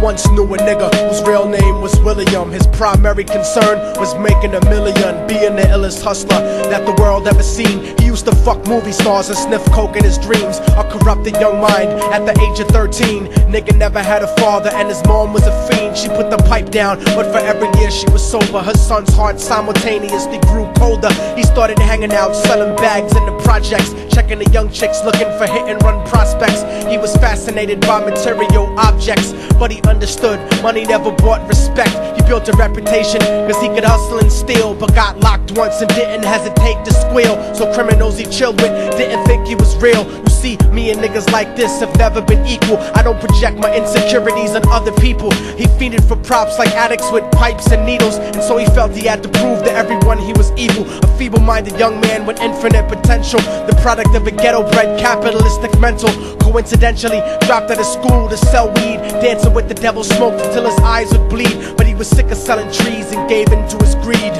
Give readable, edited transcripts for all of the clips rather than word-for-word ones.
once knew a nigga whose real name was William. His primary concern was making $1 million, being the illest hustler that the world ever seen. He used to fuck movie stars and sniff coke in his dreams. A corrupted young mind at the age of 13. Nigga never had a father and his mom was a fiend. She put the pipe down, but for every year she was sober, her son's heart simultaneously grew colder. He started hanging out, selling bags in the projects, checking the young chicks looking for hit and run prospects. He was fascinated by material objects, but he understood money never bought respect. He built a reputation cause he could hustle and steal, but got locked once and didn't hesitate to squeal. So criminals he chilled with didn't think he was real. You see, me and niggas like this have never been equal. I don't project my insecurities on other people. He fiended for props like addicts with pipes and needles, and so he felt he had to prove to everyone he was evil. A feeble-minded young man with infinite potential, the product of a ghetto-bred capitalistic mental. Coincidentally dropped out of school to sell weed, dancing with the devil, smoked until his eyes would bleed. But he was sick of selling trees and gave in to his greed.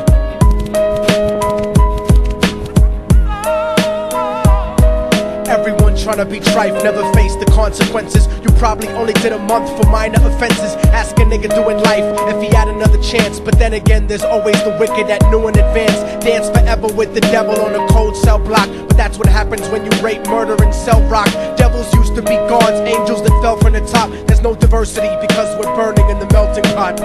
Everyone tryna be trife never faced the consequences. You probably only did a month for minor offenses. Ask a nigga doing life if he had another chance. But then again, there's always the wicked that knew in advance. Dance forever with the devil on a cold cell block. But that's what happens when you rape, murder, and sell rock. Devils used to be gods, angels that fell from the top. There's no diversity because we're burning in the melting pot.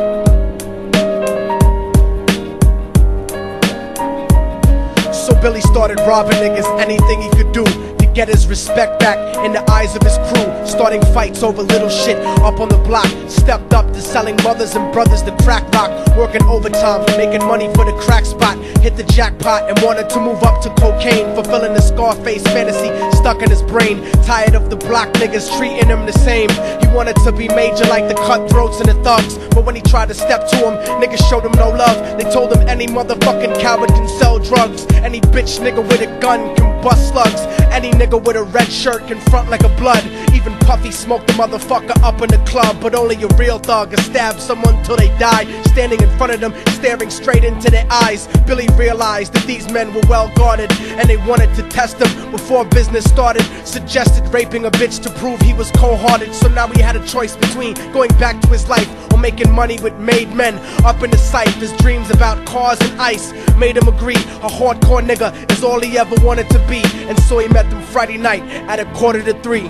So Billy started robbing niggas, anything he could do to get his respect back in the eyes of his crew. Starting fights over little shit up on the block. Stepped up to selling mothers and brothers the crack rock. Working overtime, making money for the crack spot. Hit the jackpot and wanted to move up to cocaine, fulfilling the Scarface fantasy stuck in his brain. Tired of the block niggas treating him the same. He wanted to be major like the cutthroats and the thugs, but when he tried to step to him, niggas showed him no love. They told him any motherfucking coward can sell drugs. Any bitch nigga with a gun can bust slugs. Any nigga with a red shirt can front like a blood. Even Puffy smoked the motherfucker up in the club. But only a real thug can stab someone till they die. Standing in front of them, staring straight into their eyes, Billy realized that these men were well guarded, and they wanted to test him before business started. Suggested raping a bitch to prove he was cold-hearted. So now he had a choice between going back to his life or making money with made men. Up in the sight, his dreams about cars and ice made him agree a hardcore nigga is all he ever wanted to be. And so he met them Friday night at 2:45.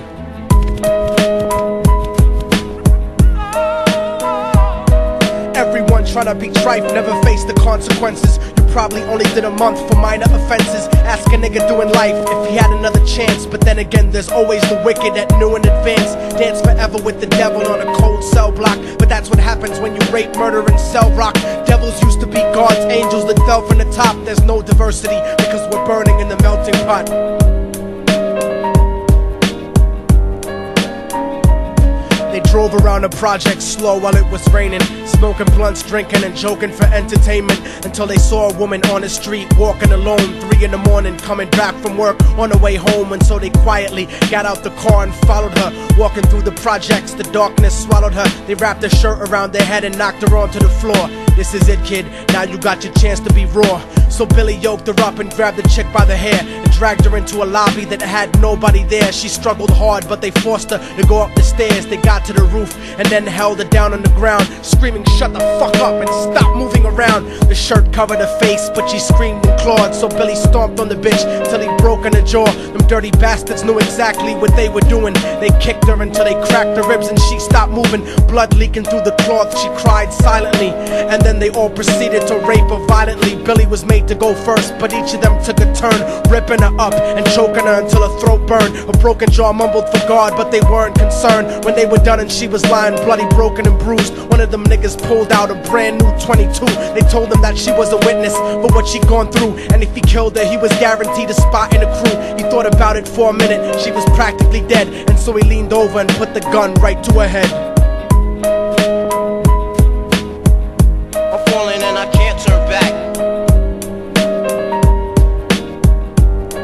Everyone tryna be trife never faced the consequences. You probably only did a month for minor offenses. Ask a nigga doing life if he had another chance. But then again, there's always the wicked that knew in advance. Dance forever with the devil on a cold cell block. But that's what happens when you rape, murder, and sell rock. Devils used to be gods, angels that fell from the top. There's no diversity because we're burning in the melting pot. They drove around the project slow while it was raining, smoking blunts, drinking and joking for entertainment, until they saw a woman on the street walking alone, 3 in the morning, coming back from work on her way home. And so they quietly got out the car and followed her. Walking through the projects, the darkness swallowed her. They wrapped her shirt around their head and knocked her onto the floor. This is it, kid, now you got your chance to be raw. So Billy yoked her up and grabbed the chick by the hair and dragged her into a lobby that had nobody there. She struggled hard, but they forced her to go up the stairs. They got to the roof and then held her down on the ground, screaming, "Shut the fuck up and stop moving around." The shirt covered her face, but she screamed and clawed. So Billy stomped on the bitch till he broke in her jaw. Them dirty bastards knew exactly what they were doing. They kicked her until they cracked her ribs and she stopped moving. Blood leaking through the cloth, she cried silently. And then they all proceeded to rape her violently. Billy was made to go first, but each of them took a turn, ripping her up and choking her until her throat burned. Her broken jaw mumbled for God, but they weren't concerned. When they were done and she was lying bloody, broken and bruised, one of them niggas pulled out a brand new 22. They told him that she was a witness for what she'd gone through, and if he killed her, he was guaranteed a spot in the crew. He thought about it for a minute, she was practically dead, and so he leaned over and put the gun right to her head. I'm falling and I can't turn back.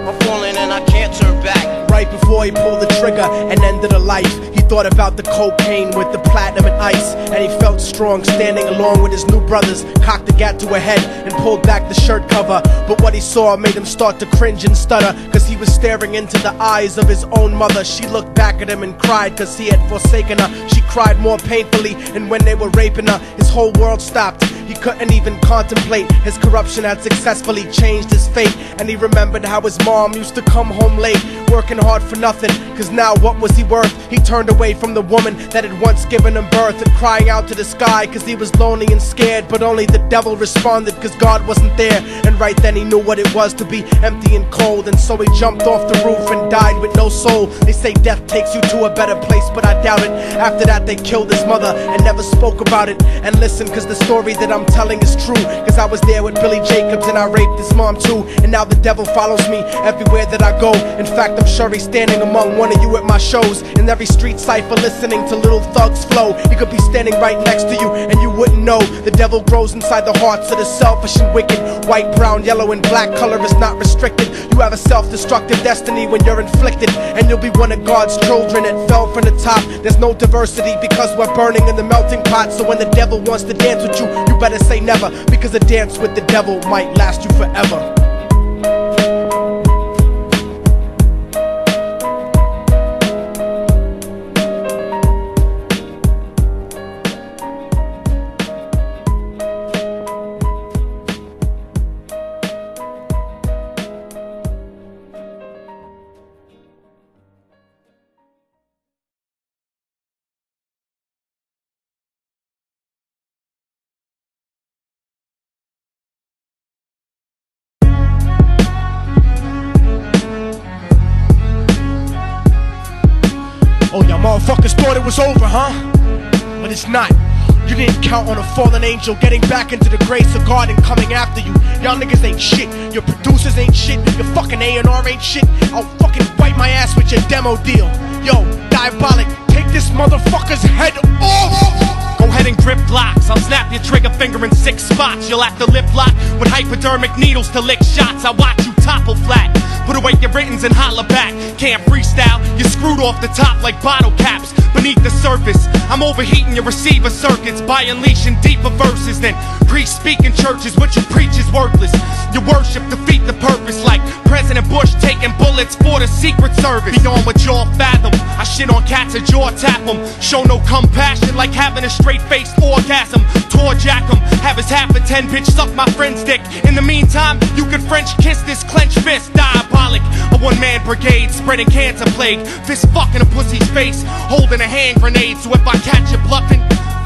I'm falling and I can't turn back. Right before he pulled the trigger and ended her life, he thought about the cocaine with the platinum and ice, and he felt strong standing along with his new brothers. Cocked the gat to a head and pulled back the shirt cover, but what he saw made him start to cringe and stutter, cause he was staring into the eyes of his own mother. She looked back at him and cried cause he had forsaken her. She cried more painfully, and when they were raping her, his whole world stopped. He couldn't even contemplate. His corruption had successfully changed his fate, and he remembered how his mom used to come home late, working hard for nothing, cause now what was he worth? He turned away from the woman that had once given him birth, and crying out to the sky cause he was lonely and scared, but only the devil responded cause God wasn't there. And right then he knew what it was to be empty and cold, and so he jumped off the roof and died with no soul. They say death takes you to a better place, but I doubt it. After that they killed his mother and never spoke about it. And listen, cause the story that I'm telling is true, cause I was there with Billy Jacobs and I raped his mom too. And now the devil follows me everywhere that I go. In fact, I'm sure he's standing among one of you at my shows, in every street cipher listening to Little Thug's flow. He could be standing right next to you and you wouldn't know. The devil grows inside the hearts of the selfish and wicked. White, brown, yellow and black color is not restricted. You have a self-destructive destiny when you're inflicted, and you'll be one of God's children that fell from the top. There's no diversity because we're burning in the melting pot. So when the devil wants to dance with you, you better say never, because a dance with the devil might last you forever. Oh, y'all motherfuckers thought it was over, huh? But it's not. You didn't count on a fallen angel getting back into the grace of God and coming after you. Y'all niggas ain't shit. Your producers ain't shit. Your fucking A&R ain't shit. I'll fucking wipe my ass with your demo deal. Yo, Diabolic, take this motherfucker's head off! Go ahead and grip blocks. I'll snap your trigger finger in 6 spots. You'll have to lip lock with hypodermic needles to lick shots. I watch you topple flat. Put away your writtens and holler back. Can't freestyle, you're screwed off the top like bottle caps. Beneath the surface, I'm overheating your receiver circuits by unleashing deeper verses than priests speak in churches. What you preach is worthless. Your worship defeat the purpose, like President Bush taking bullets for the Secret Service. Beyond what y'all fathom, I shit on cats and jaw tap them. Show no compassion like having a straight-faced orgasm. Tour jack them, have his half a 10, bitch suck my friend's dick. In the meantime, you can French kiss this clenched fist. Diabolic, a one-man brigade spreading cancer plague. Fist fucking a pussy's face, holding a hand grenade. So if I catch you bluffing,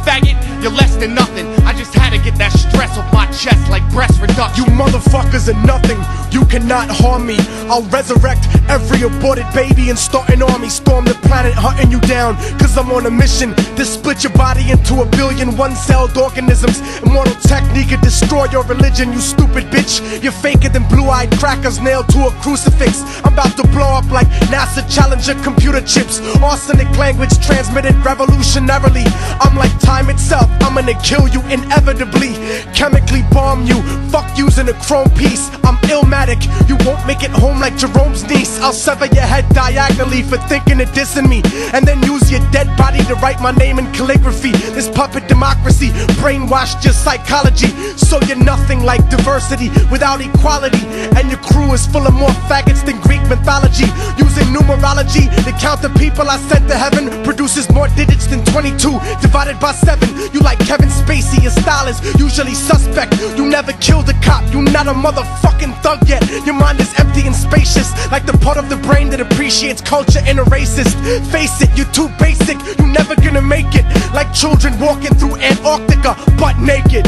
faggot, you're less than nothing. I just had to get that stress off my chest like breast reduction. You motherfuckers are nothing. You cannot harm me. I'll resurrect every aborted baby and start an army. Storm the planet hunting you down, cause I'm on a mission to split your body into 1 billion one-celled organisms. Immortal technique could destroy your religion, you stupid bitch. You're faker than blue-eyed crackers nailed to a crucifix. I'm about to blow up like NASA Challenger computer chips. Arsenic language transmitted revolutionarily. I'm like time itself, I'm gonna kill you inevitably. Chemically bomb you, fuck using a chrome piece. I'm illmatic, you won't make it home like Jerome's niece. I'll sever your head diagonally for thinking of dissing me, and then use your dead body to write my name in calligraphy. This puppet democracy brainwashed your psychology, so you're nothing like diversity without equality. And your crew is full of more faggots than Greek mythology. Using numerology to count the people I sent to heaven produces more digits than 22 divided by 7. You like Kevin Spacey, your style is usually suspect. You never killed a cop, you not a motherfucking thug yet. Your mind is empty and spacious, like the part of the brain that appreciates culture and a racist. Face it, you're too basic, you never gonna make it. Like children walking through Antarctica butt naked.